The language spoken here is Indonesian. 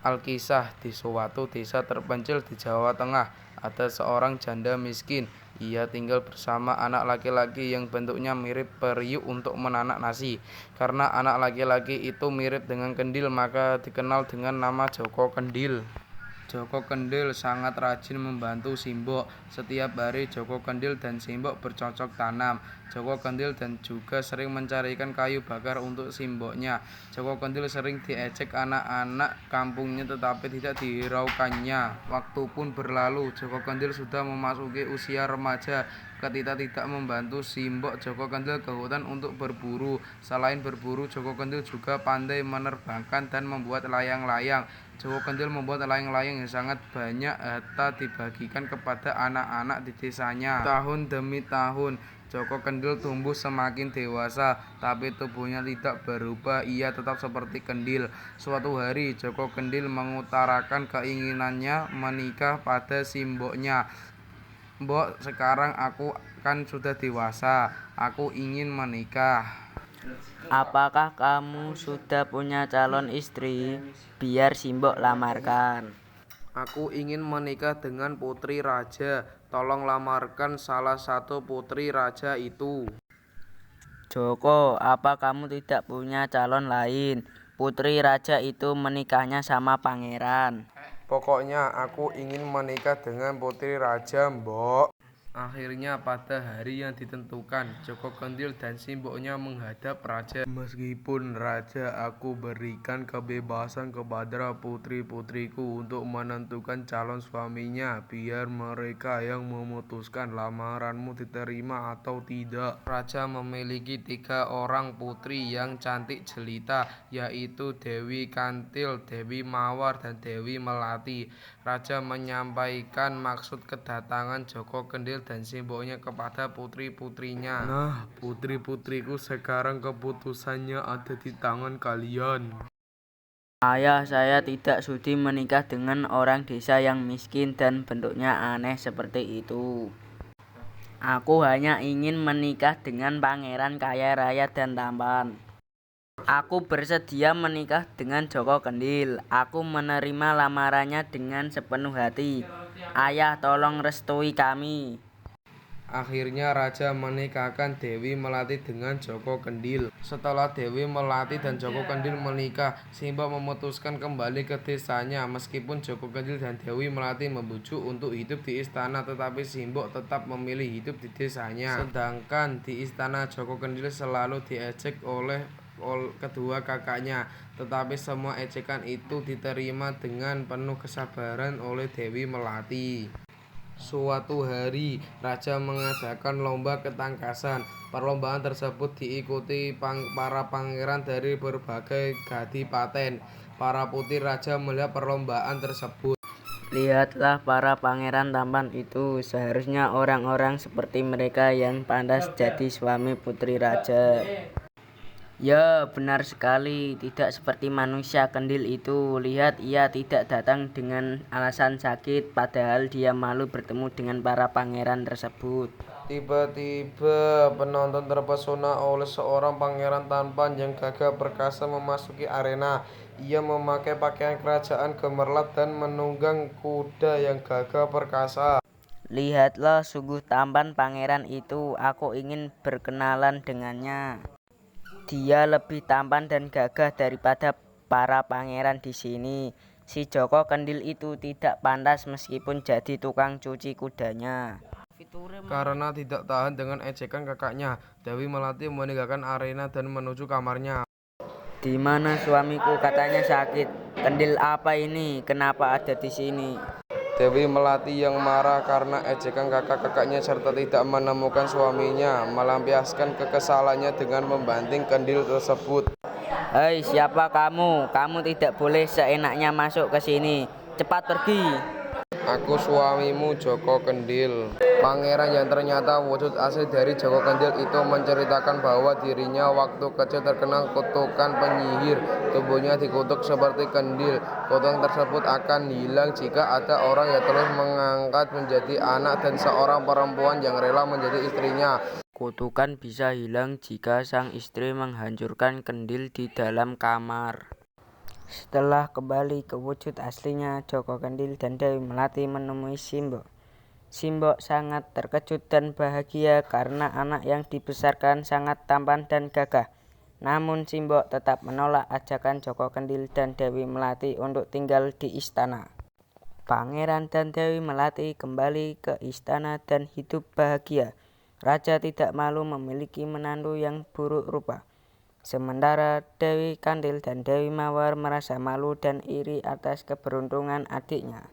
Alkisah di suatu desa terpencil di Jawa Tengah, ada seorang janda miskin. Ia tinggal bersama anak laki-laki yang bentuknya mirip periuk untuk menanak nasi. Karena anak laki-laki itu mirip dengan kendil, maka dikenal dengan nama Joko Kendil. Joko Kendil sangat rajin membantu Simbok. Setiap hari Joko Kendil dan Simbok bercocok tanam. Joko Kendil dan juga sering mencarikan kayu bakar untuk Simboknya. Joko Kendil sering diejek anak-anak kampungnya tetapi tidak dihiraukannya. Waktu pun berlalu, Joko Kendil sudah memasuki usia remaja. Ketika tidak membantu Simbok, Joko Kendil ke hutan untuk berburu. Selain berburu, Joko Kendil juga pandai menerbangkan dan membuat layang-layang. Joko Kendil membuat layang-layang yang sangat banyak hatta dibagikan kepada anak-anak di desanya. Tahun demi tahun, Joko Kendil tumbuh semakin dewasa, tapi tubuhnya tidak berubah, ia tetap seperti kendil. Suatu hari, Joko Kendil mengutarakan keinginannya menikah pada Simboknya. Mbok, sekarang aku kan sudah dewasa, aku ingin menikah. Apakah kamu sudah punya calon istri? Biar Simbok lamarkan. Aku ingin menikah dengan putri raja. Tolong lamarkan salah satu putri raja itu. Joko, apa kamu tidak punya calon lain? Putri raja itu menikahnya sama pangeran. Pokoknya aku ingin menikah dengan putri raja, Mbok. Akhirnya pada hari yang ditentukan, Joko Kendil dan Simboknya menghadap raja. Meskipun raja, aku berikan kebebasan kepada putri-putriku untuk menentukan calon suaminya. Biar mereka yang memutuskan lamaranmu diterima atau tidak. Raja memiliki 3 orang putri yang cantik jelita, yaitu Dewi Kantil, Dewi Mawar, dan Dewi Melati. Raja menyampaikan maksud kedatangan Joko Kendil dan Simboknya kepada putri-putrinya. Nah, putri-putriku, sekarang keputusannya ada di tangan kalian. Ayah, saya tidak sudi menikah dengan orang desa yang miskin dan bentuknya aneh seperti itu. Aku hanya ingin menikah dengan pangeran kaya raya dan tampan. Aku bersedia menikah dengan Joko Kendil. Aku menerima lamarannya dengan sepenuh hati. Ayah, tolong restui kami. Akhirnya raja menikahkan Dewi Melati dengan Joko Kendil. Setelah Dewi Melati dan Joko Kendil menikah, Simbok memutuskan kembali ke desanya. Meskipun Joko Kendil dan Dewi Melati membujuk untuk hidup di istana, tetapi Simbok tetap memilih hidup di desanya. Sedangkan di istana, Joko Kendil selalu diejek oleh kedua kakaknya, tetapi semua ejekan itu diterima dengan penuh kesabaran oleh Dewi Melati. Suatu hari, raja mengadakan lomba ketangkasan. Perlombaan tersebut diikuti para pangeran dari berbagai kadipaten. Para putri raja melihat perlombaan tersebut. Lihatlah para pangeran tampan itu. Seharusnya orang-orang seperti mereka yang pantas jadi suami putri raja. Ya, benar sekali. Tidak seperti manusia kendil itu. Lihat, ia tidak datang dengan alasan sakit, padahal dia malu bertemu dengan para pangeran tersebut. Tiba-tiba penonton terpesona oleh seorang pangeran tampan yang gagah perkasa memasuki arena. Ia memakai pakaian kerajaan gemerlap dan menunggang kuda yang gagah perkasa. Lihatlah, sungguh tampan pangeran itu. Aku ingin berkenalan dengannya. Dia lebih tampan dan gagah daripada para pangeran di sini. Si Joko Kendil itu tidak pantas meskipun jadi tukang cuci kudanya. Karena tidak tahan dengan ejekan kakaknya, Dewi Melati meninggalkan arena dan menuju kamarnya. Di mana suamiku? Katanya sakit. Kendil apa ini? Kenapa ada di sini? Dewi Melati yang marah karena ejekan kakak-kakaknya serta tidak menemukan suaminya, melampiaskan kekesalannya dengan membanting kendil tersebut. Hei, siapa kamu? Kamu tidak boleh seenaknya masuk ke sini. Cepat pergi. Aku suamimu, Joko Kendil. Pangeran yang ternyata wujud asli dari Joko Kendil itu menceritakan bahwa dirinya waktu kecil terkena kutukan penyihir. Tubuhnya dikutuk seperti kendil. Kutukan tersebut akan hilang jika ada orang yang terus mengangkat menjadi anak dan seorang perempuan yang rela menjadi istrinya. Kutukan bisa hilang jika sang istri menghancurkan kandil di dalam kamar. Setelah kembali ke wujud aslinya, Joko Kendil dan Dewi Melati menemui Simbok. Simbok sangat terkejut dan bahagia karena anak yang dibesarkan sangat tampan dan gagah. Namun Simbok tetap menolak ajakan Joko Kendil dan Dewi Melati untuk tinggal di istana. Pangeran dan Dewi Melati kembali ke istana dan hidup bahagia. Raja tidak malu memiliki menantu yang buruk rupa. Sementara Dewi Kandil dan Dewi Mawar merasa malu dan iri atas keberuntungan adiknya.